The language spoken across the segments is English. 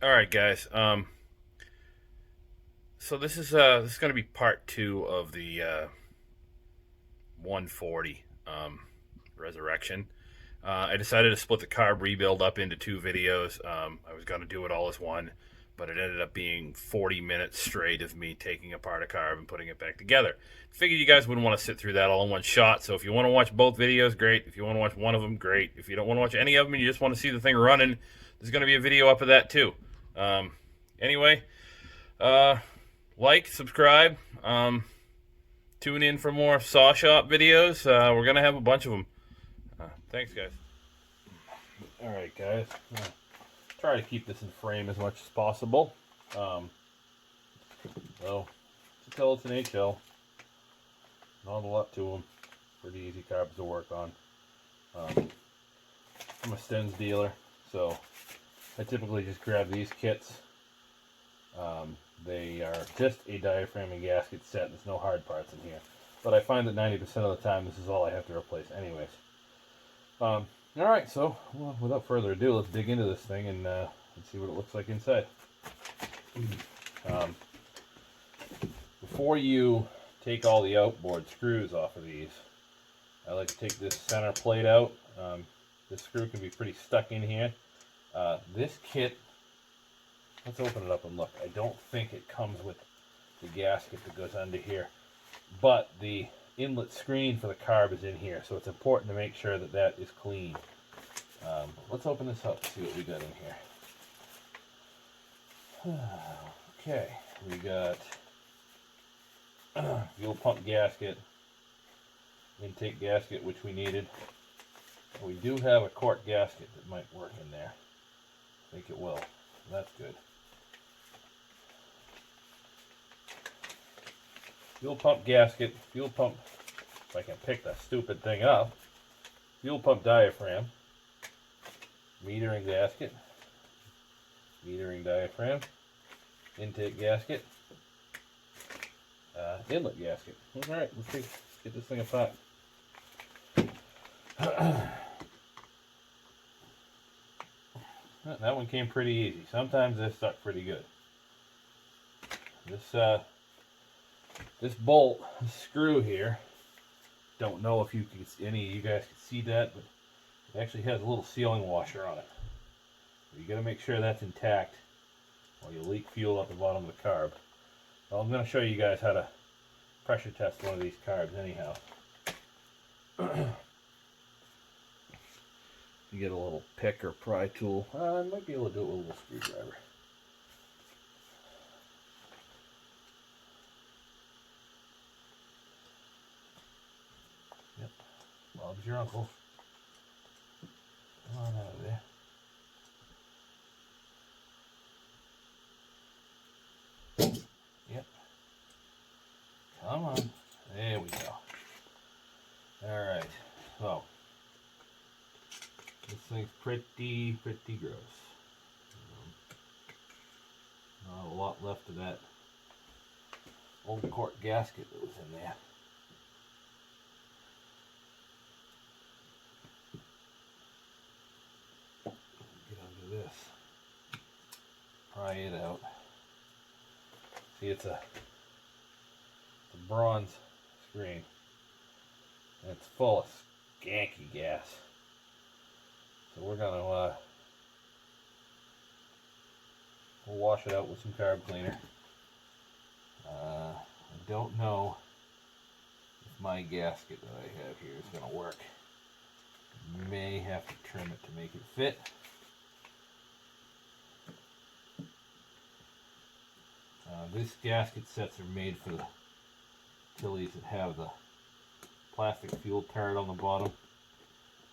All right, guys. So this is going to be part two of the 140 resurrection. I decided to split the carb rebuild up into two videos. I was going to do it all as one, but it ended up being 40 minutes straight of me taking apart a carb and putting it back together. Figured you guys wouldn't want to sit through that all in one shot. So if you want to watch both videos, great. If you want to watch one of them, great. If you don't want to watch any of them and you just want to see the thing running, there's going to be a video up of that too. Um, anyway, uh, like, subscribe, tune in for more saw shop videos. We're gonna have a bunch of them. Thanks, guys. All right, guys. Try to keep this in frame as much as possible. So, to tell it's an HL, not a lot to them. Pretty easy carbs to work on. I'm a Stens dealer, so I typically just grab these kits. They are just a diaphragm and gasket set. There's no hard parts in here. But I find that 90% of the time this is all I have to replace anyways. Alright, so well, without further ado, let's dig into this thing and see what it looks like inside. Before you take all the outboard screws off of these, I like to take this center plate out. This screw can be pretty stuck in here. This kit, let's open it up and look. I don't think it comes with the gasket that goes under here, but the inlet screen for the carb is in here, so it's important to make sure that that is clean. Let's open this up and see what we got in here. Okay, we got fuel pump gasket, intake gasket, which we needed. We do have a cork gasket that might work in there. I think it will. That's good. Fuel pump gasket, fuel pump, if I can pick the stupid thing up, fuel pump diaphragm, metering gasket, metering diaphragm, intake gasket, inlet gasket. Alright, let's get this thing apart. That one came pretty easy. Sometimes this stuck pretty good. This bolt, this screw here, don't know if any of you guys can see that, but it actually has a little sealing washer on it. So you got to make sure that's intact while you leak fuel at the bottom of the carb. Well, I'm going to show you guys how to pressure test one of these carbs anyhow. You get a little pick or pry tool. I might be able to do it with a little screwdriver. Yep, Bob's your uncle. Come on out of there. Yep. Come on. There we go. Alright, so this thing's pretty gross. Not a lot left of that old cork gasket that was in there. Get under this. Pry it out. See, it's a bronze screen. And it's full of skanky gas. So we're gonna we'll wash it out with some carb cleaner. I don't know if my gasket that I have here is gonna work. May have to trim it to make it fit. These gasket sets are made for the Tillies that have the plastic fuel turret on the bottom.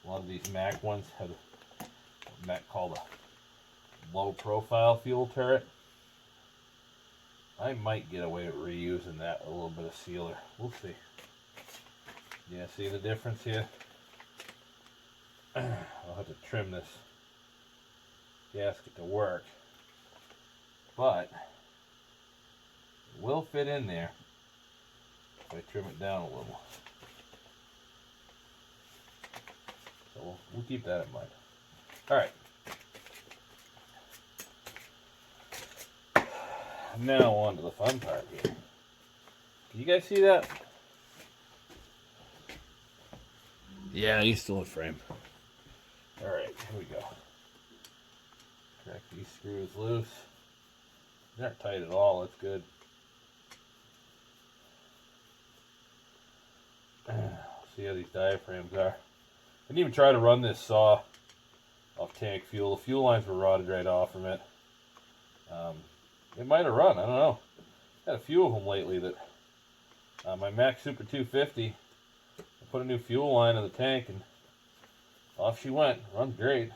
A lot of these Mac ones have what Mac called a low profile fuel turret. I might get away with reusing that with a little bit of sealer. We'll see. Yeah, see the difference here? I'll have to trim this gasket to work, but it will fit in there if I trim it down a little. So we'll keep that in mind. Alright. Now on to the fun part here. Can you guys see that? Yeah, he's still in frame. Alright, here we go. Crack these screws loose. They aren't tight at all, that's good. See how these diaphragms are. I didn't even try to run this saw off tank fuel. The fuel lines were rotted right off from it. It might have run, I don't know. Had a few of them lately that my Max Super 250, I put a new fuel line in the tank and off she went. Runs great.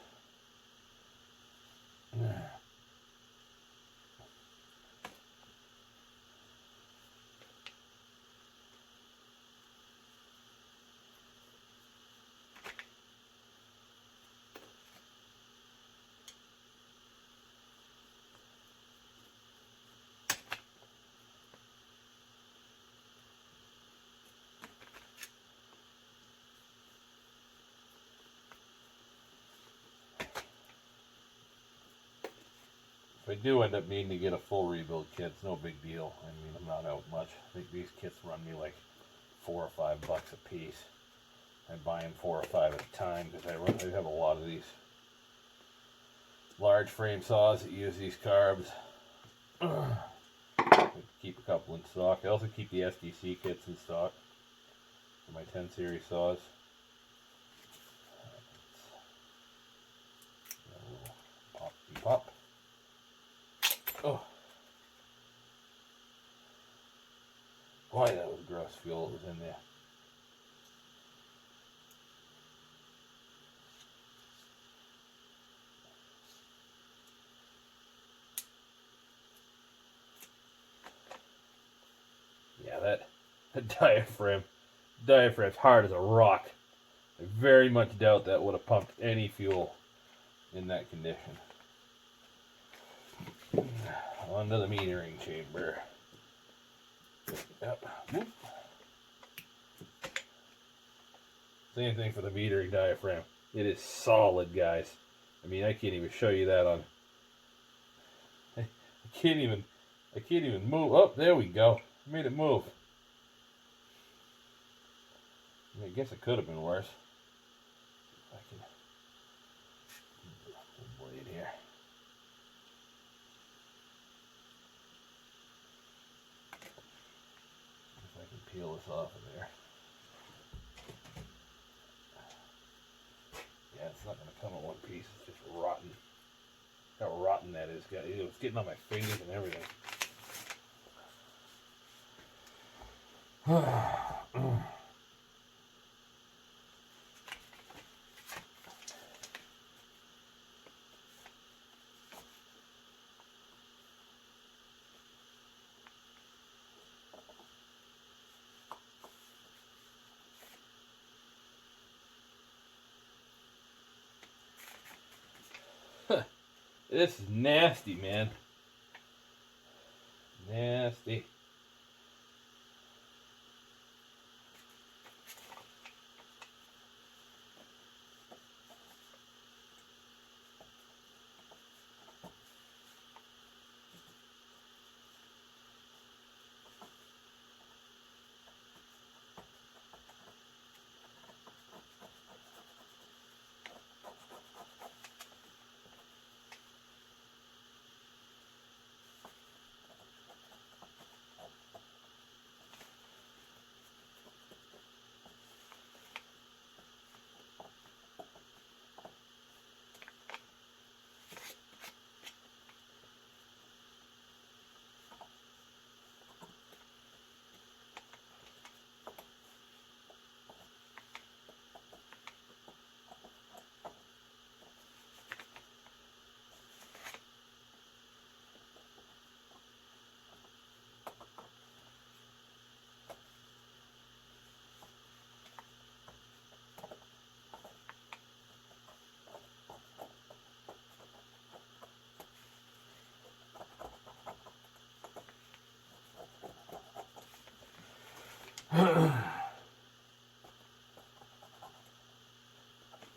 If I do end up needing to get a full rebuild kit, it's no big deal. I mean, I'm not out much. I think these kits run me like $4 or $5 a piece. I buy them 4 or 5 at a time because I have a lot of these large frame saws that use these carbs. I keep a couple in stock. I also keep the SDC kits in stock for my 10 series saws. Pop. Oh. Boy, that was gross fuel that was in there. Yeah, that diaphragm's hard as a rock. I very much doubt that would have pumped any fuel in that condition. Onto the metering chamber. Yep. Whoop. Same thing for the metering diaphragm. It is solid, guys. I mean, I can't even show you that on. I can't even move. Oh, there we go. I made it move. I mean, I guess it could have been worse. If I can blade here. If I can peel this off of there. Yeah, it's not going to come in one piece. It's just rotten. How rotten that is, guys. It's getting on my fingers and everything. This is nasty, man. Nasty.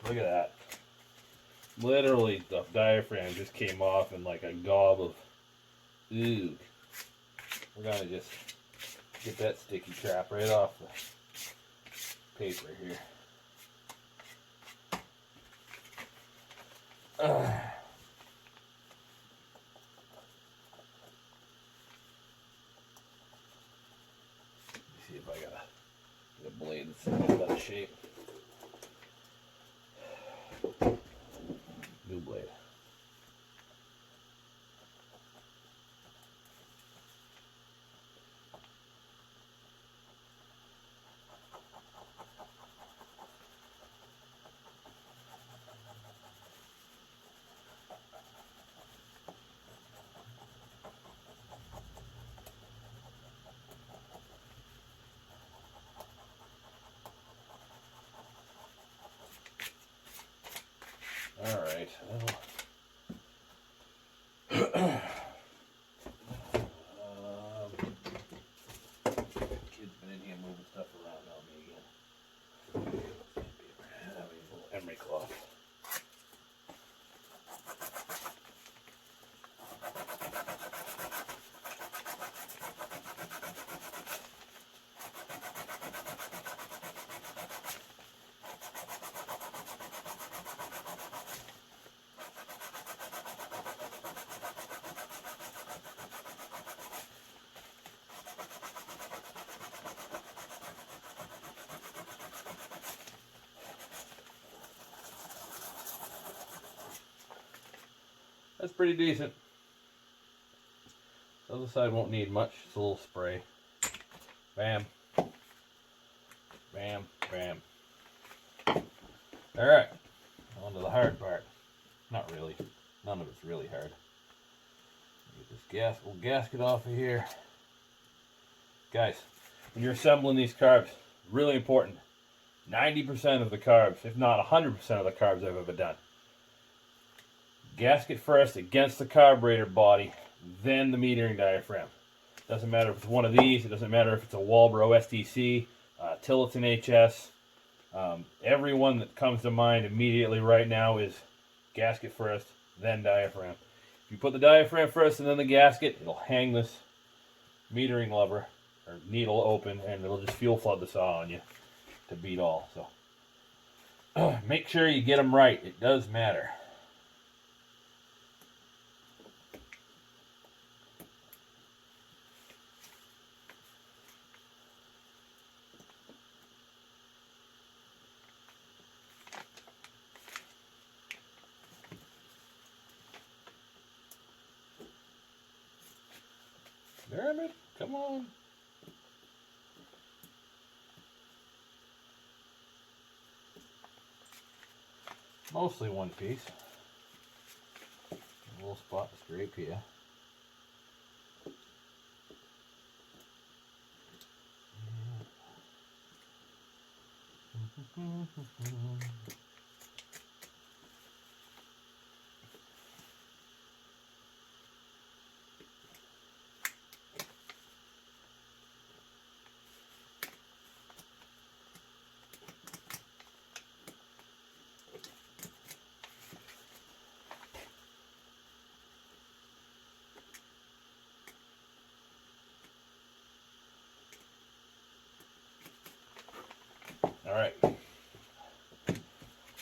Look at that. Literally, the diaphragm just came off in like a gob of ooh. we're going to just get that sticky crap right off the paper here. See if I got a blade that's out of shape. New blade. All right. Kid's been in here moving stuff around on me again. Have a little emery cloth. That's pretty decent. The other side won't need much. It's a little spray. Bam. Bam. Bam. Alright. On to the hard part. Not really. None of it's really hard. Get this little gasket off of here. Guys, when you're assembling these carbs, really important. 90% of the carbs, if not 100% of the carbs I've ever done. Gasket first against the carburetor body, then the metering diaphragm. Doesn't matter if it's one of these, it doesn't matter if it's a Walbro STC, Tillotson HS. Every one that comes to mind immediately right now is gasket first, then diaphragm. If you put the diaphragm first and then the gasket, it'll hang this metering lever or needle open and it'll just fuel flood the saw on you to beat all. So make sure you get them right. It does matter. Damn it, come on. Mostly one piece. A little spot to scrape here. All right,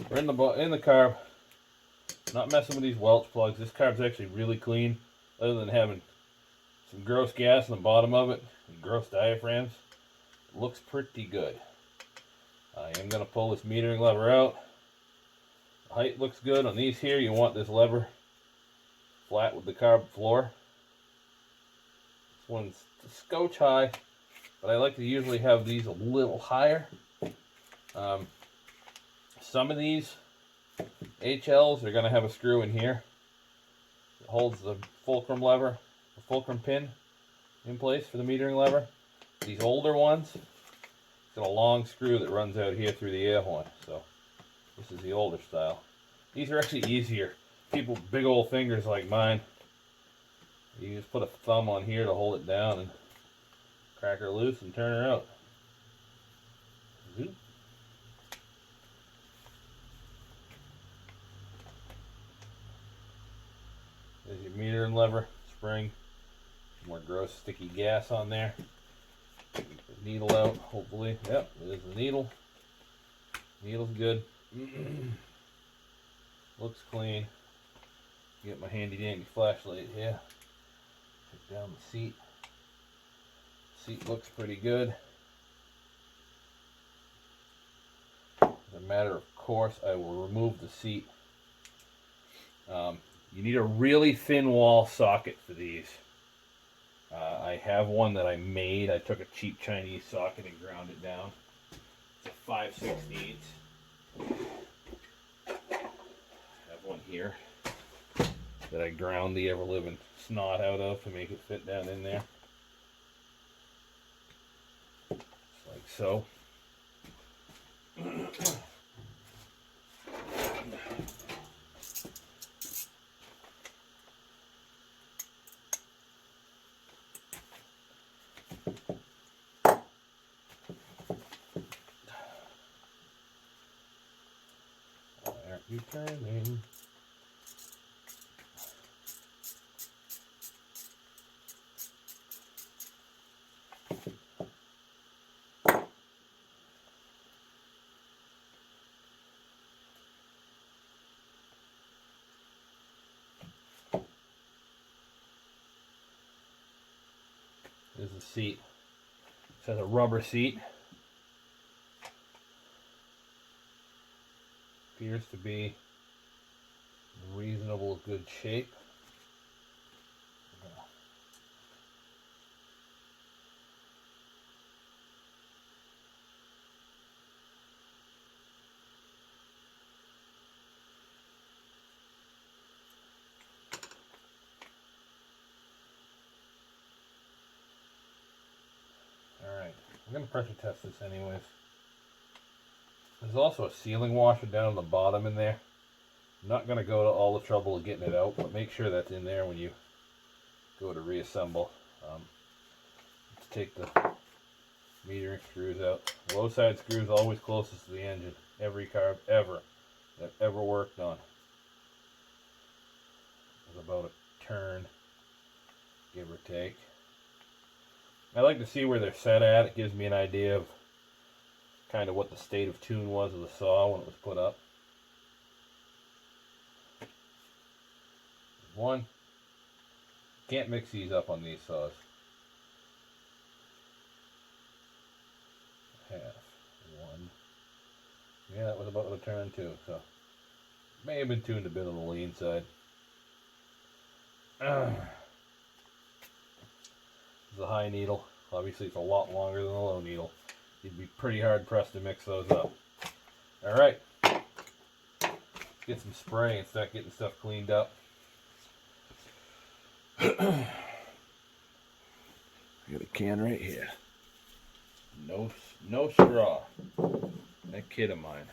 we're in the carb. Not messing with these Welch plugs. This carb's actually really clean, other than having some gross gas on the bottom of it and gross diaphragms. It looks pretty good. I am going to pull this metering lever out. The height looks good on these here. You want this lever flat with the carb floor. This one's a scotch high, but I like to usually have these a little higher. Some of these HLs are going to have a screw in here that holds the fulcrum lever, the fulcrum pin in place for the metering lever. These older ones, it's got a long screw that runs out here through the air horn. So this is the older style. These are actually easier. People with big old fingers like mine, you just put a thumb on here to hold it down and crack her loose and turn her out. Zoop. There's your metering lever, spring, More gross sticky gas on there. Get the needle out, hopefully. Yep, there's the needle. Needle's good. Looks clean. Get my handy dandy flashlight here. Check down the seat. Seat looks pretty good. As a matter of course, I will remove the seat. You need a really thin wall socket for these. I have one that I made. I took a cheap Chinese socket and ground it down. It's a 5/16. I have one here that I ground the ever-living snot out of to make it fit down in there. Just like so. Why aren't you turning? There's the seat. It says a rubber seat. Appears to be in reasonable good shape. Alright, I'm going to pressure test this anyways. There's also a sealing washer down on the bottom in there. I'm not going to go to all the trouble of getting it out, but make sure that's in there when you go to reassemble. Let's take the metering screws out. Low side screw is always closest to the engine. Every carb ever that ever worked on. It's about a turn, give or take. I like to see where they're set at. It gives me an idea of kind of what the state of tune was of the saw when it was put up. One. Can't mix these up on these saws. Half. One. Yeah, that was about a turn too, so may have been tuned a bit on the lean side. The high needle. Obviously it's a lot longer than the low needle. You'd be pretty hard pressed to mix those up. Alright. Get some spray and start getting stuff cleaned up. I got a can right here. No straw. That kid of mine.